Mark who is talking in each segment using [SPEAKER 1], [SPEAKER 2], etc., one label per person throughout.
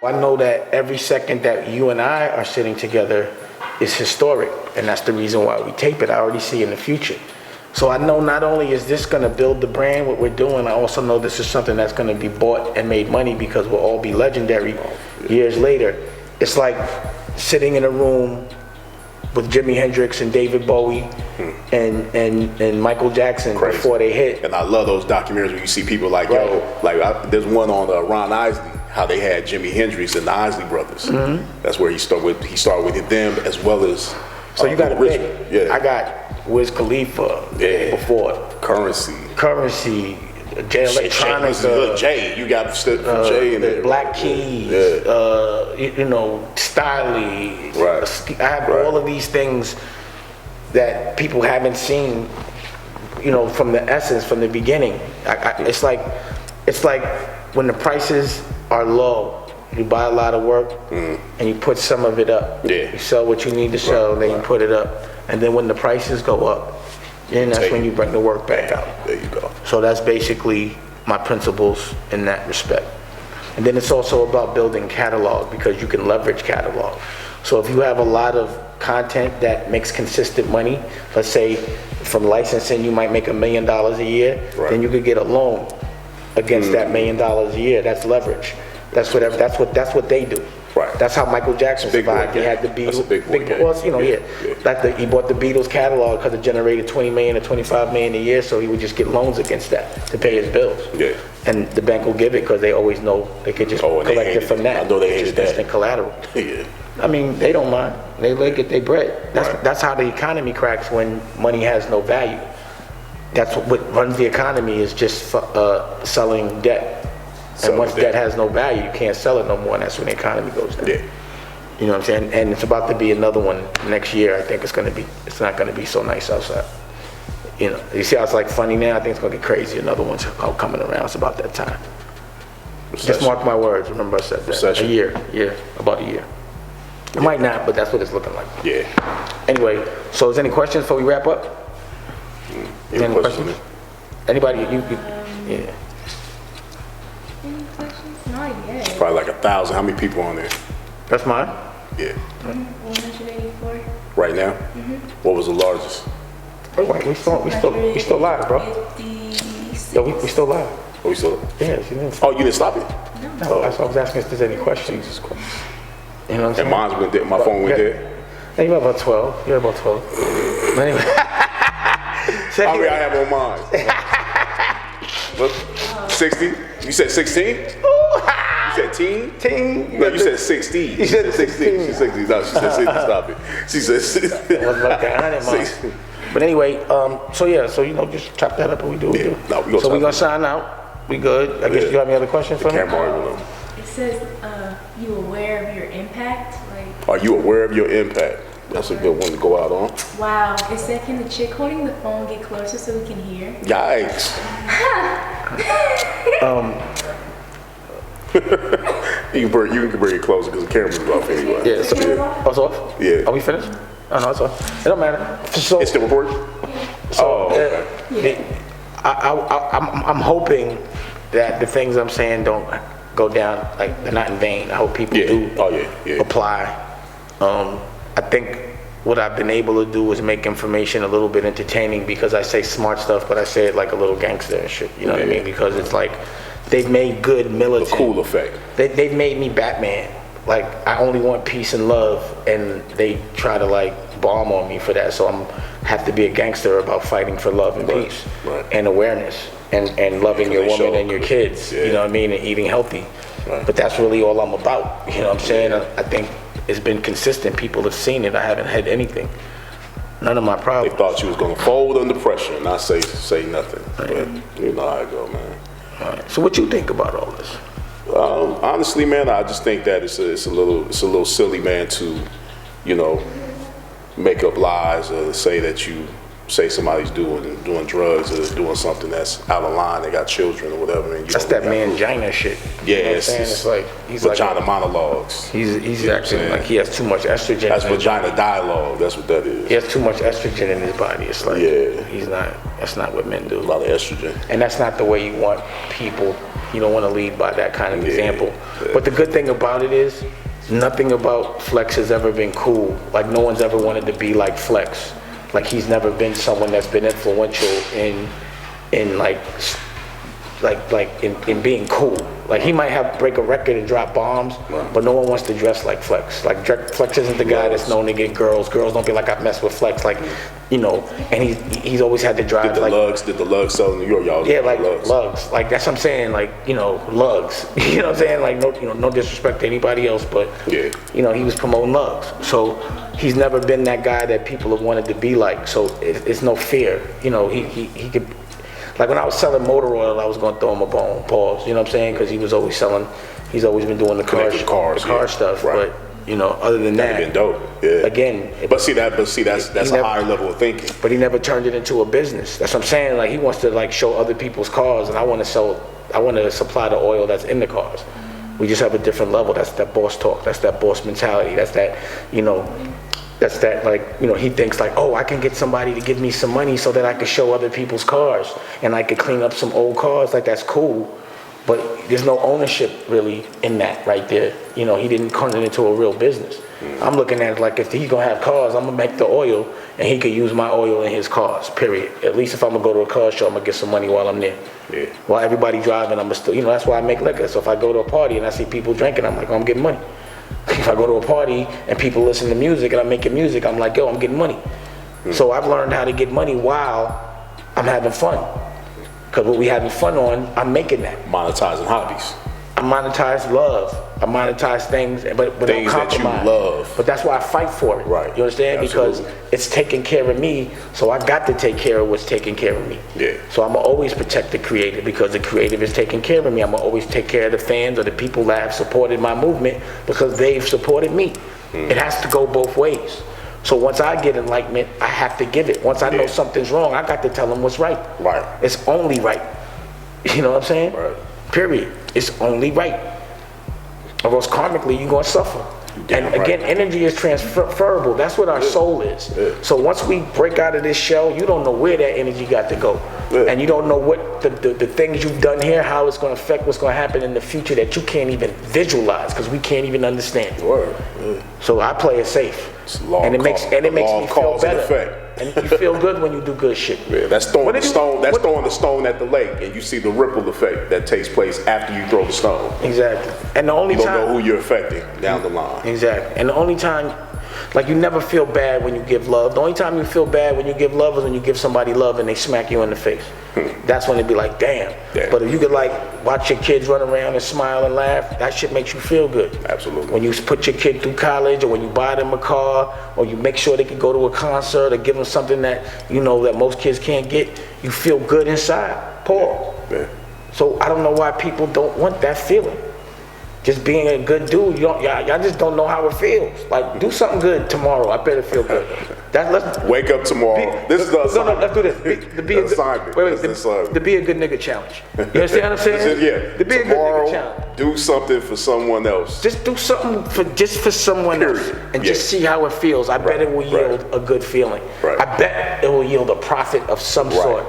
[SPEAKER 1] I know that every second that you and I are sitting together is historic, and that's the reason why we tape it. I already see in the future. So I know not only is this going to build the brand, what we're doing, I also know this is something that's going to be bought and made money because we'll all be legendary years later. It's like sitting in a room with Jimi Hendrix and David Bowie and Michael Jackson before they hit.
[SPEAKER 2] And I love those documentaries where you see people like, there's one on Ron Isley, how they had Jimi Hendrix and the Isley Brothers. That's where he started with them as well as
[SPEAKER 1] so you got to pick.
[SPEAKER 2] Yeah.
[SPEAKER 1] I got Wiz Khalifa before.
[SPEAKER 2] Currency,
[SPEAKER 1] Jay Electronica.
[SPEAKER 2] Jay, you got Jay and
[SPEAKER 1] the Black Keys, Styley.
[SPEAKER 2] Right.
[SPEAKER 1] I have all of these things that people haven't seen, from the essence, from the beginning. It's like when the prices are low, you buy a lot of work and you put some of it up.
[SPEAKER 2] Yeah.
[SPEAKER 1] You sell what you need to sell, then you put it up. And then when the prices go up, then that's when you bring the work back out.
[SPEAKER 2] There you go.
[SPEAKER 1] So that's basically my principles in that respect. And then it's also about building catalog because you can leverage catalog. So if you have a lot of content that makes consistent money, let's say from licensing you might make $1 million a year, then you could get a loan against that $1 million a year. That's leverage. That's what they do.
[SPEAKER 2] Right.
[SPEAKER 1] That's how Michael Jackson survived. He had the Beatles. He bought the Beatles catalog because it generated $20 million or $25 million a year, so he would just get loans against that to pay his bills.
[SPEAKER 2] Yeah.
[SPEAKER 1] And the bank will give it because they always know they could just collect it from that.
[SPEAKER 2] I know they hated that.
[SPEAKER 1] Instant collateral.
[SPEAKER 2] Yeah.
[SPEAKER 1] I mean, they don't mind. They get their bread. That's how the economy cracks when money has no value. That's what runs the economy is just selling debt. And once debt has no value, you can't sell it no more, and that's when the economy goes down.
[SPEAKER 2] Yeah.
[SPEAKER 1] You know what I'm saying? And it's about to be another one next year. I think it's not gonna be so nice outside. You see how it's like funny now? I think it's gonna get crazy. Another one's coming around. It's about that time.
[SPEAKER 2] Recession.
[SPEAKER 1] Just mark my words. Remember I said that.
[SPEAKER 2] Recession.
[SPEAKER 1] A year. About a year. It might not, but that's what it's looking like.
[SPEAKER 2] Yeah.
[SPEAKER 1] Anyway, so is any questions before we wrap up? Any questions? Anybody? Yeah.
[SPEAKER 3] Any questions? Not yet.
[SPEAKER 2] Probably like 1,000. How many people on there?
[SPEAKER 1] That's mine?
[SPEAKER 2] Yeah.
[SPEAKER 3] 184.
[SPEAKER 2] Right now? What was the largest?
[SPEAKER 1] Oh, wait, we still live, bro. Yo, we still live.
[SPEAKER 2] Oh, we still?
[SPEAKER 1] Yeah, you didn't
[SPEAKER 2] Oh, you didn't stop it?
[SPEAKER 1] No, that's why I was asking if there's any questions.
[SPEAKER 2] Jesus Christ.
[SPEAKER 1] You know what I'm saying?
[SPEAKER 2] And mine went dead. My phone went dead.
[SPEAKER 1] Hey, you're about 12. You're about 12. But anyway.
[SPEAKER 2] How many I have on mine? What? 60? You said 16? You said teen?
[SPEAKER 1] Teen.
[SPEAKER 2] No, you said 16.
[SPEAKER 1] You said
[SPEAKER 2] 16. She said 60. No, she said 60. Stop it. She said 60.
[SPEAKER 1] It was like 100 miles. But anyway, just chop that up and we do what we do.
[SPEAKER 2] No, we
[SPEAKER 1] so we're going to sign out. We good. I guess you have any other questions for me?
[SPEAKER 3] It says, you aware of your impact?
[SPEAKER 2] Are you aware of your impact? That's a good one to go out on.
[SPEAKER 3] Wow. It said, can the chick holding the phone get closer so we can hear?
[SPEAKER 2] Yikes. You can bring it closer because the camera's off anyway.
[SPEAKER 1] Yeah, so, oh, it's off?
[SPEAKER 2] Yeah.
[SPEAKER 1] Are we finished? Oh, no, it's off. It don't matter. So,
[SPEAKER 2] it's still recording?
[SPEAKER 1] Okay. I'm hoping that the things I'm saying don't go down, like they're not in vain. I hope people do apply. I think what I've been able to do is make information a little bit entertaining because I say smart stuff, but I say it like a little gangster and shit. You know what I mean? Because it's like they've made good militant.
[SPEAKER 2] The cool effect.
[SPEAKER 1] They've made me Batman. Like I only want peace and love, and they try to like bomb on me for that. So have to be a gangster about fighting for love and peace and awareness and loving your woman and your kids. You know what I mean? And eating healthy. But that's really all I'm about. You know what I'm saying? I think it's been consistent. People have seen it. I haven't had anything. None of my problems.
[SPEAKER 2] They thought you was gonna fold under pressure and not say nothing. But you know how it go, man.
[SPEAKER 1] All right. So what you think about all this?
[SPEAKER 2] Honestly, man, I just think that it's a little silly, man, to, make up lies or say that you say somebody's doing drugs or doing something that's out of line. They got children or whatever. And
[SPEAKER 1] that's that mangina shit.
[SPEAKER 2] Yeah,
[SPEAKER 1] you know it's like he's
[SPEAKER 2] vagina
[SPEAKER 1] like
[SPEAKER 2] monologues.
[SPEAKER 1] He's acting like he has too much estrogen.
[SPEAKER 2] That's vagina dialogue. That's what that is.
[SPEAKER 1] He has too much estrogen in his body. It's like he's not. That's not what men do.
[SPEAKER 2] A lot of estrogen.
[SPEAKER 1] And that's not the way you want people You don't want to lead by that kind of example. But the good thing about it is, nothing about Flex has ever been cool. Like, no one's ever wanted to be like Flex. Like, he's never been someone that's been influential in being cool. Like, he might have break a record and drop bombs, but no one wants to dress like Flex. Like, Flex isn't the guy that's known to get girls. Girls don't be like, I mess with Flex. Like, you know, and he's always had to drive.
[SPEAKER 2] Did the lugs sell in New York, y'all?
[SPEAKER 1] Yeah, like lugs. Like, that's what I'm saying. Like, you know, lugs. You know what I'm saying? Like, no, you know, no disrespect to anybody else, but you know, he was promoting lugs. So he's never been that guy that people have wanted to be like. So it's no fear. You know, he could. Like, when I was selling motor oil, I was going to throw him a bone, pause, you know what I'm saying? Because he was always selling, he's always been doing the car stuff. Right. But, you know, other than that,
[SPEAKER 2] been dope. Yeah.
[SPEAKER 1] Again.
[SPEAKER 2] That's a higher level of thinking.
[SPEAKER 1] But he never turned it into a business. That's what I'm saying. Like, he wants to, like, show other people's cars, and I want to supply the oil that's in the cars. We just have a different level. That's that boss talk. That's that boss mentality. That's that, you know, that's that, like, you know, he thinks like, oh, I can get somebody to give me some money so that I can show other people's cars and I could clean up some old cars. Like, that's cool, but there's no ownership really in that right there. You know, he didn't turn it into a real business. I'm looking at it like, if he's gonna have cars, I'm gonna make the oil and he could use my oil in his cars, period. At least if I'm gonna go to a car show, I'm gonna get some money while I'm there. Yeah. While everybody driving, I'm still, you know, that's why I make liquor. So if I go to a party and I see people drinking, I'm like, oh, I'm getting money. If I go to a party and people listen to music and I'm making music, I'm like, yo, I'm getting money. So I've learned how to get money while I'm having fun. Because what we having fun on, I'm making that.
[SPEAKER 2] Monetizing hobbies.
[SPEAKER 1] I monetize love. I monetize things, but
[SPEAKER 2] things
[SPEAKER 1] don't compromise.
[SPEAKER 2] That you love.
[SPEAKER 1] But that's why I fight for it.
[SPEAKER 2] Right.
[SPEAKER 1] You understand?
[SPEAKER 2] Absolutely.
[SPEAKER 1] Because it's taking care of me, so I got to take care of what's taking care of me.
[SPEAKER 2] Yeah.
[SPEAKER 1] So I'm gonna always protect the creative because the creative is taking care of me. I'm gonna always take care of the fans or the people that have supported my movement because they've supported me. It has to go both ways. So once I get enlightenment, I have to give it. Once I know something's wrong, I got to tell them what's right. Right. It's only right. You know what I'm saying? Right. Period. It's only right. Or else karmically, you're going to suffer. And again, energy is transferable. That's what our soul is. So once we break out of this shell, you don't know where that energy got to go. And you don't know what the things you've done here, how it's going to affect what's going to happen in the future that you can't even visualize because we can't even understand. So I play it safe. And it makes me feel better. And you feel good when you do good shit.
[SPEAKER 2] Yeah, that's throwing the stone. That's throwing the stone at the lake, and you see the ripple effect that takes place after you throw the stone.
[SPEAKER 1] Exactly. And the only
[SPEAKER 2] time you don't know who you're affecting down the line.
[SPEAKER 1] Exactly. And the only time, like, you never feel bad when you give love. The only time you feel bad when you give love is when you give somebody love and they smack you in the face. That's when it'd be like, damn. But if you could, like, watch your kids run around and smile and laugh, that shit makes you feel good.
[SPEAKER 2] Absolutely.
[SPEAKER 1] When you put your kid through college, or when you buy them a car, or you make sure they can go to a concert, or give them something that, you know, that most kids can't get, you feel good inside. Paul. So I don't know why people don't want that feeling. Just being a good dude, y'all just don't know how it feels. Like, do something good tomorrow. I bet it feel good. Let's
[SPEAKER 2] wake up tomorrow. This is the assignment.
[SPEAKER 1] No, let's do this. To be a good nigga challenge. You understand what I'm saying? To be a good nigga challenge.
[SPEAKER 2] Do something for someone else.
[SPEAKER 1] Just do something for someone else, and just see how it feels. I bet it will yield a good feeling. I bet it will yield a profit of some sort.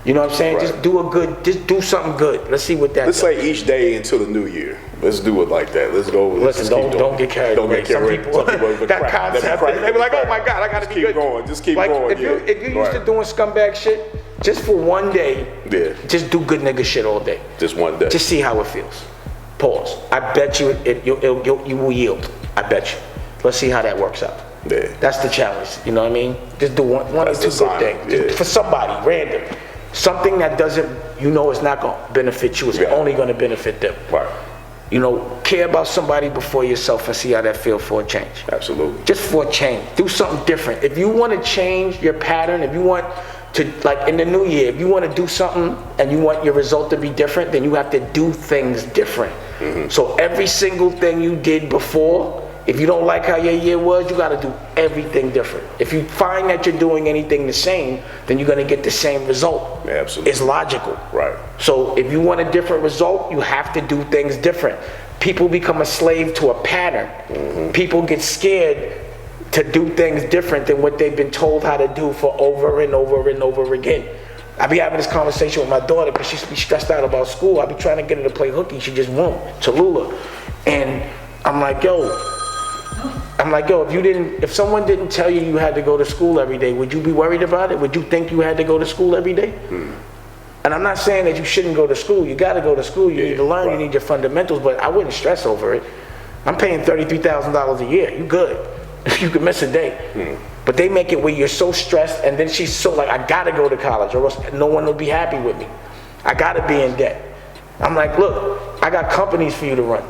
[SPEAKER 1] You know what I'm saying? Just do something good. Let's see what that
[SPEAKER 2] does. Let's say each day until the new year. Let's do it like that. Let's go.
[SPEAKER 1] Listen, don't get carried away. Some people that concept, they be like, oh my God, I gotta be good.
[SPEAKER 2] Just keep going.
[SPEAKER 1] If you're used to doing scumbag shit, just for one day, just do good nigga shit all day.
[SPEAKER 2] Just one day.
[SPEAKER 1] Just see how it feels. Pause. I bet you you will yield. I bet you. Let's see how that works out. That's the challenge. You know what I mean? Just do one or two good things. Just for somebody, random. Something that doesn't, it's not going to benefit you. It's only going to benefit them. You know, care about somebody before yourself and see how that feels for a change.
[SPEAKER 2] Absolutely.
[SPEAKER 1] Just for a change. Do something different. If you want to change your pattern, if you want to, like in the new year, if you want to do something and you want your result to be different, then you have to do things different. So every single thing you did before, if you don't like how your year was, you got to do everything different. If you find that you're doing anything the same, then you're going to get the same result.
[SPEAKER 2] Absolutely.
[SPEAKER 1] It's logical.
[SPEAKER 2] Right.
[SPEAKER 1] So if you want a different result, you have to do things different. People become a slave to a pattern. People get scared to do things different than what they've been told how to do for over and over and over again. I be having this conversation with my daughter because she be stressed out about school. I be trying to get her to play hooky. She just won't. Tallulah. And I'm like, yo, if someone didn't tell you you had to go to school every day, would you be worried about it? Would you think you had to go to school every day? And I'm not saying that you shouldn't go to school. You got to go to school. You need to learn. You need your fundamentals. But I wouldn't stress over it. I'm paying $33,000 a year. You good. You could miss a day. But they make it where you're so stressed, and then she's so like, I got to go to college or else no one will be happy with me. I got to be in debt. I'm like, look, I got companies for you to run.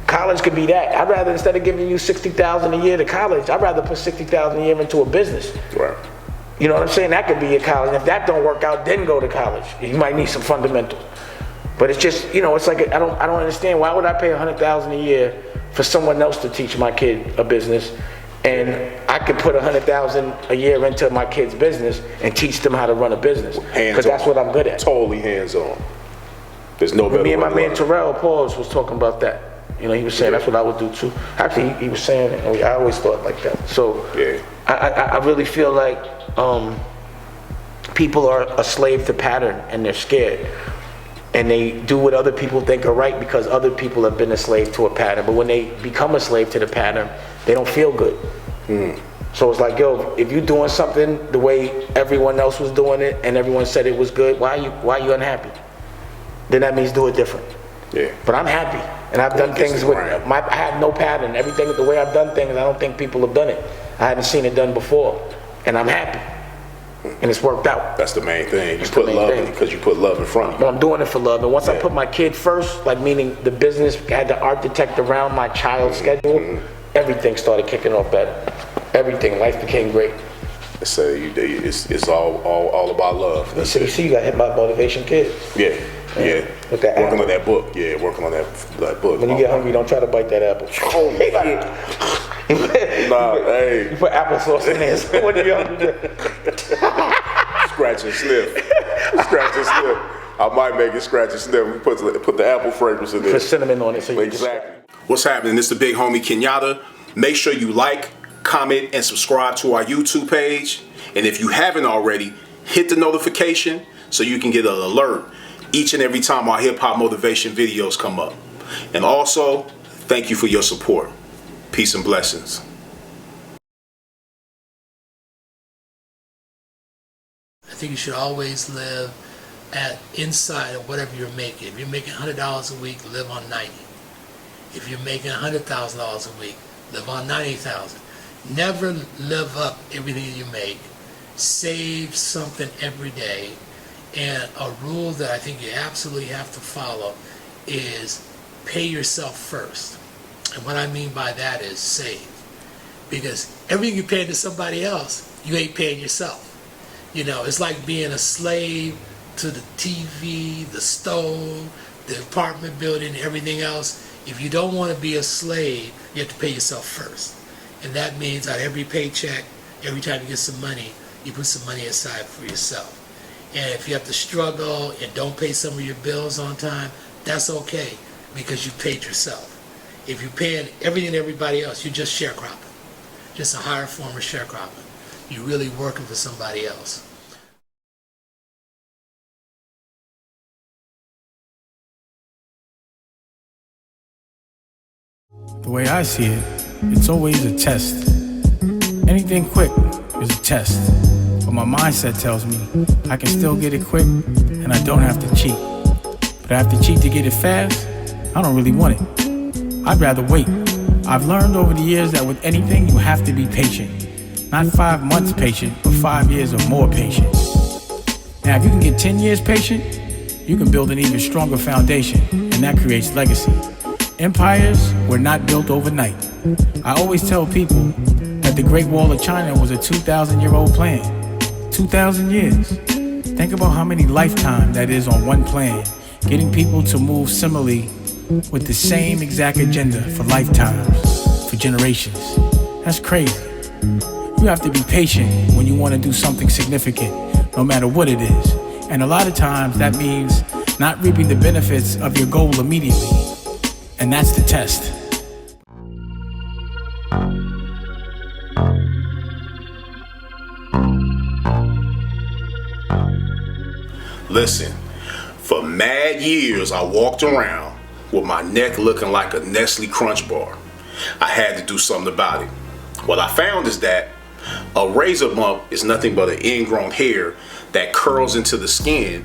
[SPEAKER 1] College could be that. I'd rather, instead of giving you $60,000 a year to college, I'd rather put $60,000 a year into a business.
[SPEAKER 2] Right.
[SPEAKER 1] You know what I'm saying? That could be your college. And if that don't work out, then go to college. You might need some fundamentals. But it's just, you know, it's like, I don't understand. Why would I pay $100,000 a year for someone else to teach my kid a business? And I could put $100,000 a year into my kid's business and teach them how to run a business. Because that's what I'm good at.
[SPEAKER 2] Totally hands-on. There's no better way.
[SPEAKER 1] Me and my man Terrell Pauls was talking about that. You know, he was saying that's what I would do too. Actually, he was saying it, and I always thought like that. So I really feel like people are a slave to pattern, and they're scared. And they do what other people think are right because other people have been a slave to a pattern. But when they become a slave to the pattern, they don't feel good. So it's like, yo, if you're doing something the way everyone else was doing it and everyone said it was good, why are you unhappy? Then that means do it different. But I'm happy, and I've done things with I have no pattern. Everything, the way I've done things, I don't think people have done it. I haven't seen it done before, and I'm happy, and it's worked out.
[SPEAKER 2] That's the main thing. You put love in, because you put love in front of you.
[SPEAKER 1] Well, I'm doing it for love, and once I put my kid first, like meaning the business had the architect around my child's schedule, everything started kicking off better. Everything, life became great.
[SPEAKER 2] So it's all about love.
[SPEAKER 1] You see, you got hit by Motivation Kids.
[SPEAKER 2] With that working on that book. Working on that book.
[SPEAKER 1] When you get hungry, don't try to bite that apple.
[SPEAKER 2] Oh, hey.
[SPEAKER 1] You put applesauce in there. So when you get hungry,
[SPEAKER 2] scratch and sniff. Scratch and sniff. I might make it scratch and sniff. We put the apple fragrance in there.
[SPEAKER 1] Put cinnamon on it. So
[SPEAKER 2] exactly. What's happening? This is the big homie Kenyatta. Make sure you like, comment, and subscribe to our YouTube page. And if you haven't already, hit the notification so you can get an alert each and every time our hip-hop motivation videos come up. And also, thank you for your support. Peace and blessings.
[SPEAKER 4] I think you should always live inside of whatever you're making. If you're making $100 a week, live on 90. If you're making $100,000 a week, live on 90,000. Never live up everything you make. Save something every day. And a rule that I think you absolutely have to follow is pay yourself first. And what I mean by that is save. Because everything you're paying to somebody else, you ain't paying yourself. You know, it's like being a slave to the TV, the stove, the apartment building, everything else. If you don't want to be a slave, you have to pay yourself first. And that means that every paycheck, every time you get some money, you put some money aside for yourself. And if you have to struggle and don't pay some of your bills on time, that's okay, because you paid yourself. If you're paying everything to everybody else, you're just sharecropping. Just a higher form of sharecropping. You're really working for somebody else.
[SPEAKER 5] The way I see it, it's always a test. Anything quick is a test. But my mindset tells me I can still get it quick and I don't have to cheat. But I have to cheat to get it fast? I don't really want it. I'd rather wait. I've learned over the years that with anything you have to be patient. Not 5 months patient, but 5 years or more patient. Now if you can get 10 years patient, you can build an even stronger foundation, and that creates legacy. Empires were not built overnight. I always tell people that the Great Wall of China was a 2,000-year-old plan. 2,000 years. Think about how many lifetimes that is on one plan, getting people to move similarly with the same exact agenda for lifetimes, for generations. That's crazy. You have to be patient when you want to do something significant, no matter what it is. And a lot of times that means not reaping the benefits of your goal immediately. And that's the test.
[SPEAKER 2] Listen, for mad years I walked around with my neck looking like a Nestle Crunch bar. I had to do something about it. What I found is that a razor bump is nothing but an ingrown hair that curls into the skin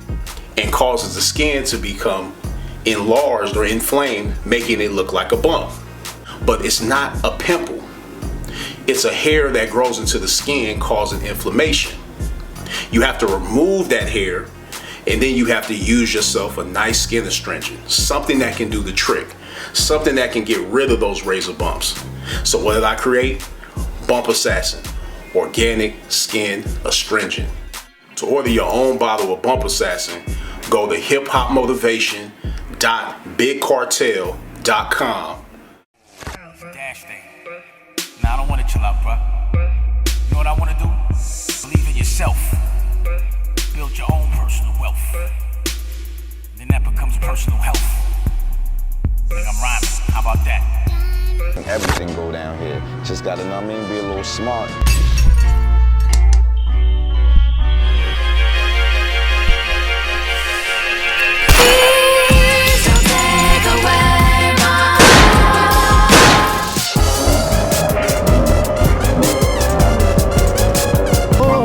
[SPEAKER 2] and causes the skin to become enlarged or inflamed, making it look like a bump. But it's not a pimple. It's a hair that grows into the skin causing inflammation. You have to remove that hair, and then you have to use yourself a nice skin astringent, something that can do the trick, something that can get rid of those razor bumps. So what did I create? Bump Assassin, organic skin astringent. To order your own bottle of Bump Assassin, go to hiphopmotivation.bigcartel.com.
[SPEAKER 6] Dash thing. Now I don't want to chill out, bro. You know what I want to do? Believe in yourself. Build your own personal wealth. Then that becomes personal health. Think I'm rhyming. How about that?
[SPEAKER 7] Everything go down here. Just gotta, know what I mean, be a little smart.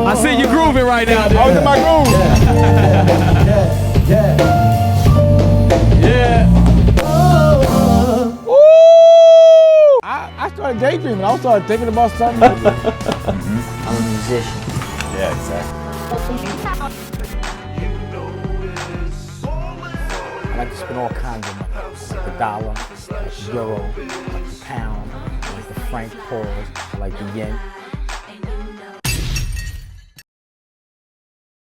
[SPEAKER 8] I see you grooving right now. I was in my groove. Yeah. I started daydreaming. I started thinking about something. I'm a musician.
[SPEAKER 7] Yeah, exactly.
[SPEAKER 8] I like to spend all kinds of money. I like the dollar, I like the euro, I like the pound, I like the franc pause, I like the yen.